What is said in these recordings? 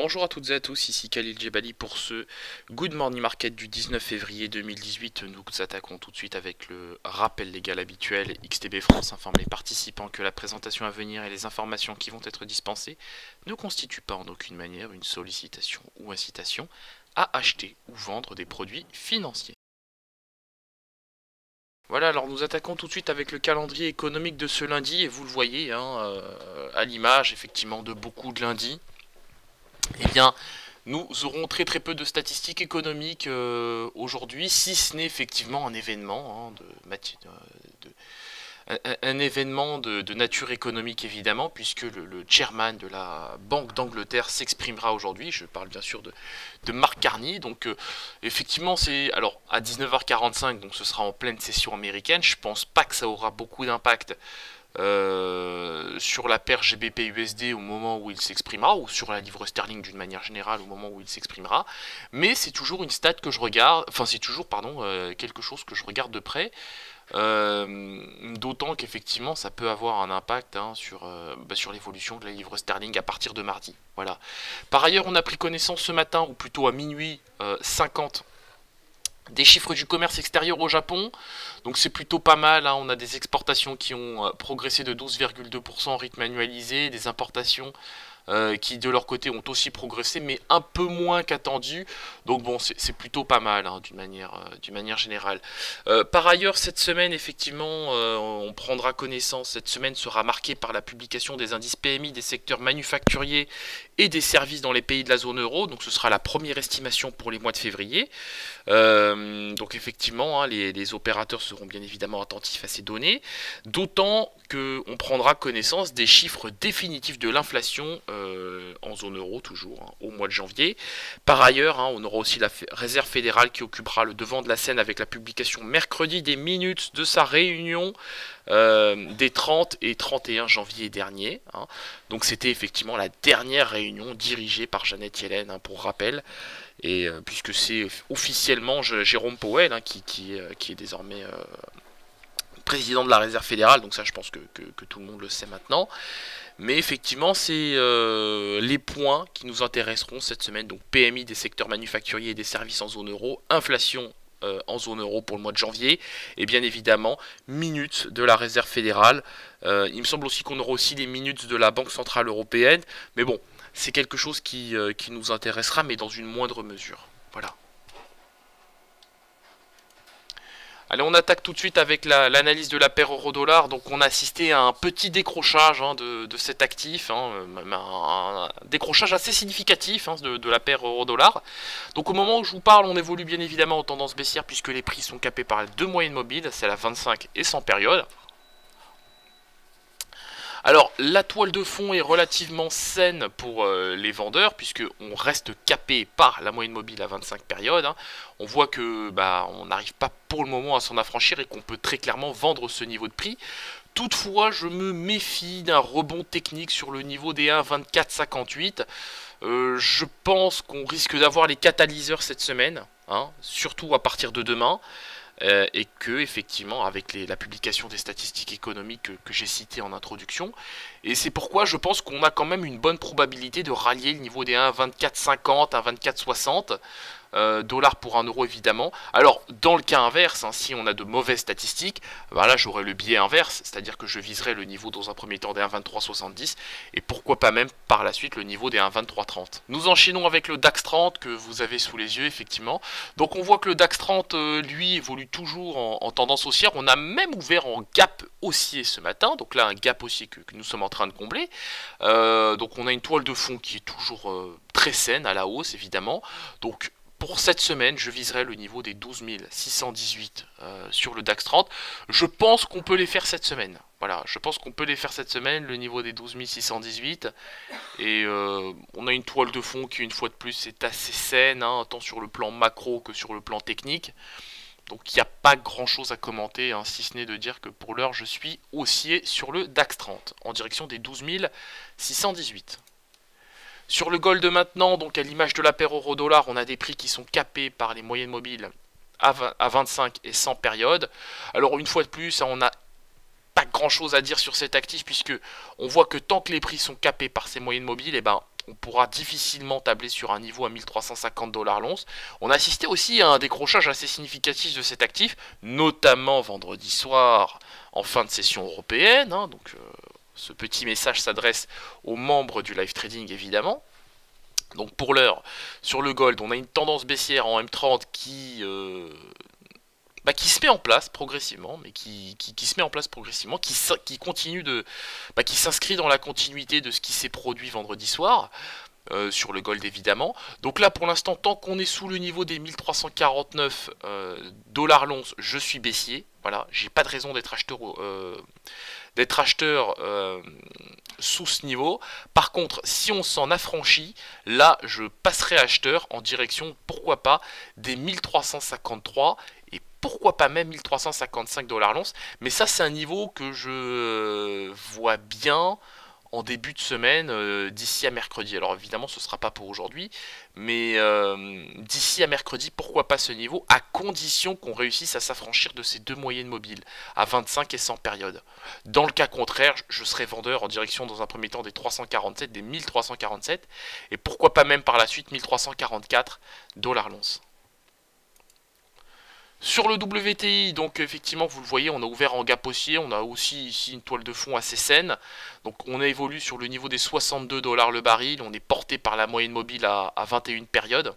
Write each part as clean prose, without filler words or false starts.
Bonjour à toutes et à tous, ici Khalil Djebali pour ce Good Morning Market du 19 février 2018. Nous attaquons tout de suite avec le rappel légal habituel. XTB France informe les participants que la présentation à venir et les informations qui vont être dispensées ne constituent pas en aucune manière une sollicitation ou incitation à acheter ou vendre des produits financiers. Voilà, alors nous attaquons tout de suite avec le calendrier économique de ce lundi, et vous le voyez à l'image effectivement de beaucoup de lundis. Eh bien, nous aurons très peu de statistiques économiques aujourd'hui, si ce n'est effectivement un événement, un événement de nature économique évidemment, puisque le chairman de la Banque d'Angleterre s'exprimera aujourd'hui. Je parle bien sûr de Mark Carney. Donc effectivement c'est alors à 19h45, donc ce sera en pleine session américaine. Je pense pas que ça aura beaucoup d'impact sur la paire GBP-USD au moment où il s'exprimera, ou sur la livre sterling d'une manière générale au moment où il s'exprimera, mais c'est toujours une stat que je regarde, enfin c'est toujours, pardon, quelque chose que je regarde de près, d'autant qu'effectivement ça peut avoir un impact sur l'évolution de la livre sterling à partir de mardi. Voilà. Par ailleurs, on a pris connaissance ce matin, ou plutôt à minuit 50, des chiffres du commerce extérieur au Japon, donc c'est plutôt pas mal, hein. On a des exportations qui ont progressé de 12,2% en rythme annualisé, des importations qui de leur côté ont aussi progressé, mais un peu moins qu'attendu, donc bon, c'est plutôt pas mal, hein, d'une manière générale. Par ailleurs, cette semaine, effectivement, on prendra connaissance, cette semaine sera marquée par la publication des indices PMI des secteurs manufacturiers et des services dans les pays de la zone euro, donc ce sera la première estimation pour les mois de février. Donc effectivement, hein, les opérateurs seront bien évidemment attentifs à ces données, d'autant qu'on prendra connaissance des chiffres définitifs de l'inflation en zone euro toujours, hein, au mois de janvier. Par ailleurs, hein, on aura aussi la réserve fédérale qui occupera le devant de la scène avec la publication mercredi des minutes de sa réunion des 30 et 31 janvier dernier, hein. Donc c'était effectivement la dernière réunion dirigée par Janet Yellen, hein, pour rappel. Et puisque c'est officiellement Jérôme Powell, hein, qui est désormais président de la Réserve fédérale, donc ça je pense que tout le monde le sait maintenant. Mais effectivement, c'est les points qui nous intéresseront cette semaine. Donc PMI des secteurs manufacturiers et des services en zone euro, inflation en zone euro pour le mois de janvier, et bien évidemment minutes de la Réserve fédérale. Il me semble aussi qu'on aura aussi les minutes de la Banque centrale européenne, mais bon, c'est quelque chose qui nous intéressera, mais dans une moindre mesure. Voilà. Allez, on attaque tout de suite avec l'analyse de la paire euro-dollar. Donc on a assisté à un petit décrochage, hein, de cet actif, hein, un décrochage assez significatif, hein, de la paire euro-dollar. Donc au moment où je vous parle, on évolue bien évidemment en tendance baissière puisque les prix sont capés par les deux moyennes mobiles, c'est la 25 et 100 période. Alors, la toile de fond est relativement saine pour les vendeurs, puisqu'on reste capé par la moyenne mobile à 25 périodes, hein. On voit que on n'arrive pas pour le moment à s'en affranchir et qu'on peut très clairement vendre ce niveau de prix. Toutefois, je me méfie d'un rebond technique sur le niveau des 1,2458. Je pense qu'on risque d'avoir les catalyseurs cette semaine, hein, surtout à partir de demain. Et que effectivement avec la publication des statistiques économiques que j'ai citées en introduction, et c'est pourquoi je pense qu'on a quand même une bonne probabilité de rallier le niveau des 1,2450, 1,2460 dollars pour un euro évidemment. Alors dans le cas inverse, hein, si on a de mauvaises statistiques, là j'aurai le biais inverse, c'est-à-dire que je viserai le niveau dans un premier temps des 1,2370 et pourquoi pas même par la suite le niveau des 1,2330. Nous enchaînons avec le DAX 30 que vous avez sous les yeux effectivement. Donc on voit que le DAX 30 lui évolue toujours en tendance haussière. On a même ouvert en gap haussier ce matin, donc là un gap haussier que nous sommes en train de combler. Donc on a une toile de fond qui est toujours très saine à la hausse évidemment. Donc pour cette semaine, je viserai le niveau des 12 618 sur le DAX 30. Je pense qu'on peut les faire cette semaine. Voilà, je pense qu'on peut les faire cette semaine, le niveau des 12 618. Et on a une toile de fond qui, une fois de plus, est assez saine, hein, tant sur le plan macro que sur le plan technique. Donc il n'y a pas grand chose à commenter, hein, si ce n'est de dire que pour l'heure, je suis haussier sur le DAX 30, en direction des 12 618. Sur le gold maintenant, donc à l'image de la paire euro-dollar, on a des prix qui sont capés par les moyennes mobiles à 25 et 100 périodes. Alors une fois de plus, on n'a pas grand chose à dire sur cet actif puisque on voit que tant que les prix sont capés par ces moyennes mobiles, on pourra difficilement tabler sur un niveau à 1350 $ l'once. On a assisté aussi à un décrochage assez significatif de cet actif, notamment vendredi soir en fin de session européenne. Donc ce petit message s'adresse aux membres du live trading évidemment. Donc pour l'heure, sur le gold, on a une tendance baissière en M30 qui se met en place progressivement, mais qui se met en place progressivement, qui continue qui s'inscrit dans la continuité de ce qui s'est produit vendredi soir. Sur le gold évidemment. Donc là pour l'instant, tant qu'on est sous le niveau des 1349 $ l'once, je suis baissier. Voilà, j'ai pas de raison d'être acheteur, sous ce niveau. Par contre, si on s'en affranchit, là je passerai acheteur en direction, pourquoi pas, des 1353 et pourquoi pas même 1355 $ l'once. Mais ça c'est un niveau que je vois bien en début de semaine, d'ici à mercredi. Alors évidemment ce sera pas pour aujourd'hui, mais d'ici à mercredi, pourquoi pas ce niveau, à condition qu'on réussisse à s'affranchir de ces deux moyennes mobiles, à 25 et 100 périodes. Dans le cas contraire, je serai vendeur en direction dans un premier temps des 347, des 1347, et pourquoi pas même par la suite 1344 $ l'once. Sur le WTI, donc effectivement vous le voyez, on a ouvert en gap haussier, on a aussi ici une toile de fond assez saine, donc on évolue sur le niveau des 62 $ le baril, on est porté par la moyenne mobile à 21 périodes.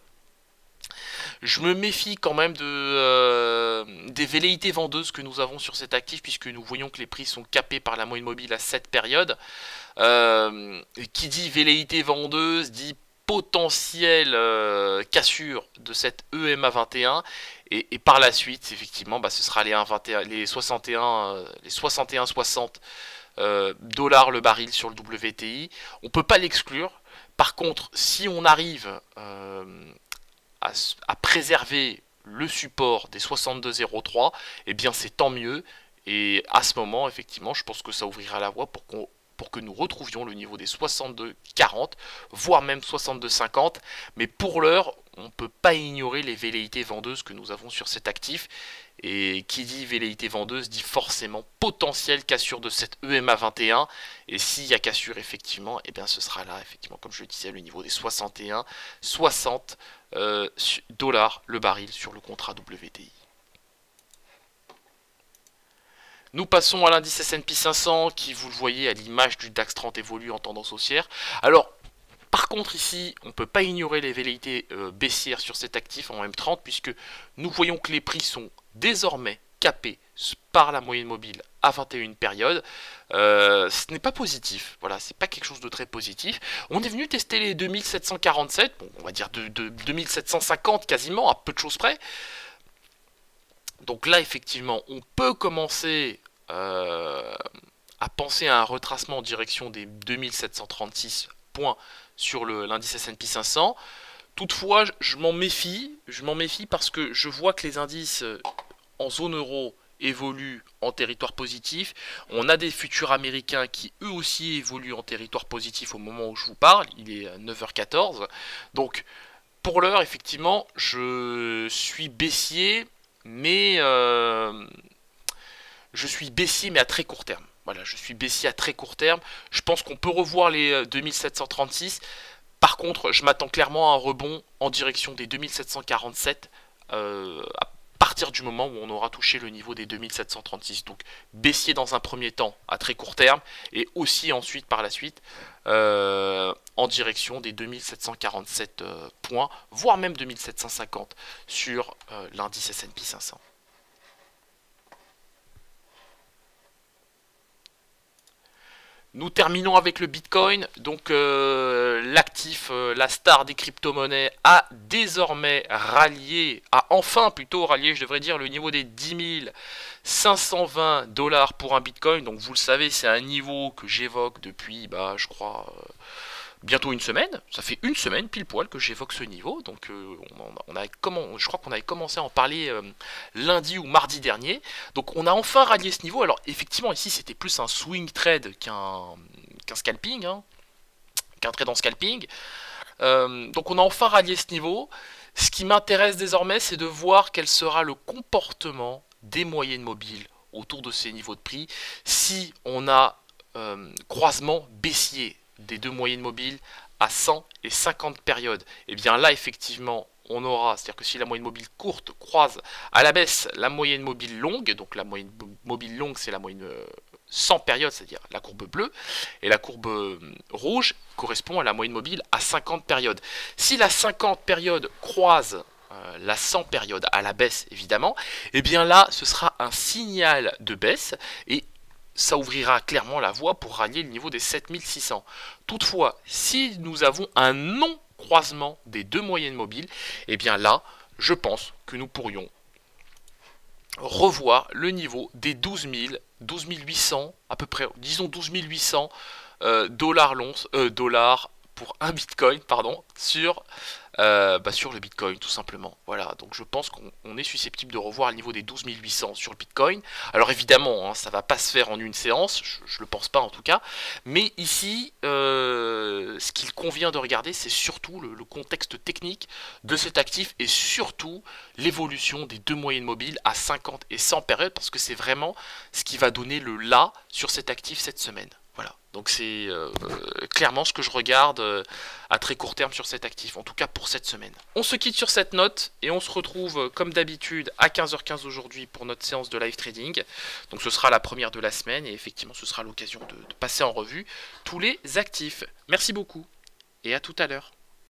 Je me méfie quand même des velléités vendeuses que nous avons sur cet actif, puisque nous voyons que les prix sont capés par la moyenne mobile à 7 périodes. Qui dit velléité vendeuse dit potentielle cassure de cette EMA 21 et par la suite effectivement ce sera les 61,60 $ le baril sur le WTI. On peut pas l'exclure. Par contre, si on arrive à préserver le support des 62,03, et bien c'est tant mieux, et à ce moment effectivement je pense que ça ouvrira la voie pour que nous retrouvions le niveau des 62,40, voire même 62,50, mais pour l'heure, on ne peut pas ignorer les velléités vendeuses que nous avons sur cet actif, et qui dit velléité vendeuse dit forcément potentielle cassure de cette EMA 21, et s'il y a cassure effectivement, et bien ce sera là, effectivement, comme je le disais, le niveau des 61,60 $ le baril sur le contrat WTI. Nous passons à l'indice S&P 500 qui, vous le voyez, à l'image du DAX 30 évolue en tendance haussière. Alors, par contre ici, on ne peut pas ignorer les velléités baissières sur cet actif en M30 puisque nous voyons que les prix sont désormais capés par la moyenne mobile à 21 périodes. Ce n'est pas positif, voilà, c'est pas quelque chose de très positif. On est venu tester les 2747, bon, on va dire de 2750 quasiment, à peu de choses près. Donc là, effectivement, on peut commencer à penser à un retracement en direction des 2736 points sur l'indice S&P 500. Toutefois, je m'en méfie parce que je vois que les indices en zone euro évoluent en territoire positif. On a des futurs américains qui eux aussi évoluent en territoire positif au moment où je vous parle. Il est 9h14. Donc, pour l'heure, effectivement, je suis baissier. Mais je suis baissier mais à très court terme. Voilà, je suis baissier à très court terme. Je pense qu'on peut revoir les 2736. Par contre, je m'attends clairement à un rebond en direction des 2747 à partir du moment où on aura touché le niveau des 2736. Donc baissier dans un premier temps à très court terme et aussi ensuite par la suite en direction des 2747 points, voire même 2750 sur l'indice S&P 500. Nous terminons avec le Bitcoin. Donc l'actif, la star des crypto-monnaies, a désormais rallié, je devrais dire, le niveau des 10 520 $ pour un Bitcoin. Donc vous le savez, c'est un niveau que j'évoque depuis, je crois, bientôt une semaine. Ça fait une semaine pile poil que j'évoque ce niveau. Donc je crois qu'on avait commencé à en parler lundi ou mardi dernier. Donc on a enfin rallié ce niveau. Alors effectivement ici c'était plus un swing trade qu'un scalping, qu'un trade en scalping. Donc on a enfin rallié ce niveau. Ce qui m'intéresse désormais, c'est de voir quel sera le comportement des moyennes mobiles autour de ces niveaux de prix. Si on a croisement baissier des deux moyennes mobiles à 100 et 50 périodes. Et bien là, effectivement, on aura, c'est-à-dire que si la moyenne mobile courte croise à la baisse la moyenne mobile longue, donc la moyenne mobile longue, c'est la moyenne 100 périodes, c'est-à-dire la courbe bleue, et la courbe rouge correspond à la moyenne mobile à 50 périodes. Si la 50 périodes croise la 100 périodes à la baisse, évidemment, et bien là, ce sera un signal de baisse, et ça ouvrira clairement la voie pour rallier le niveau des 7600. Toutefois, si nous avons un non-croisement des deux moyennes mobiles, et bien là, je pense que nous pourrions revoir le niveau des 12 000, 12 800, à peu près, disons 12 800 dollars pour un bitcoin, pardon, sur le bitcoin, tout simplement. Voilà, donc je pense qu'on est susceptible de revoir le niveau des 12 800 sur le bitcoin. Alors évidemment, hein, ça va pas se faire en une séance, je le pense pas en tout cas, mais ici, ce qu'il convient de regarder, c'est surtout le contexte technique de cet actif et surtout l'évolution des deux moyennes mobiles à 50 et 100 périodes, parce que c'est vraiment ce qui va donner le là sur cet actif cette semaine. Voilà, donc c'est clairement ce que je regarde à très court terme sur cet actif, en tout cas pour cette semaine. On se quitte sur cette note et on se retrouve comme d'habitude à 15h15 aujourd'hui pour notre séance de live trading. Donc ce sera la première de la semaine et effectivement ce sera l'occasion de passer en revue tous les actifs. Merci beaucoup et à tout à l'heure.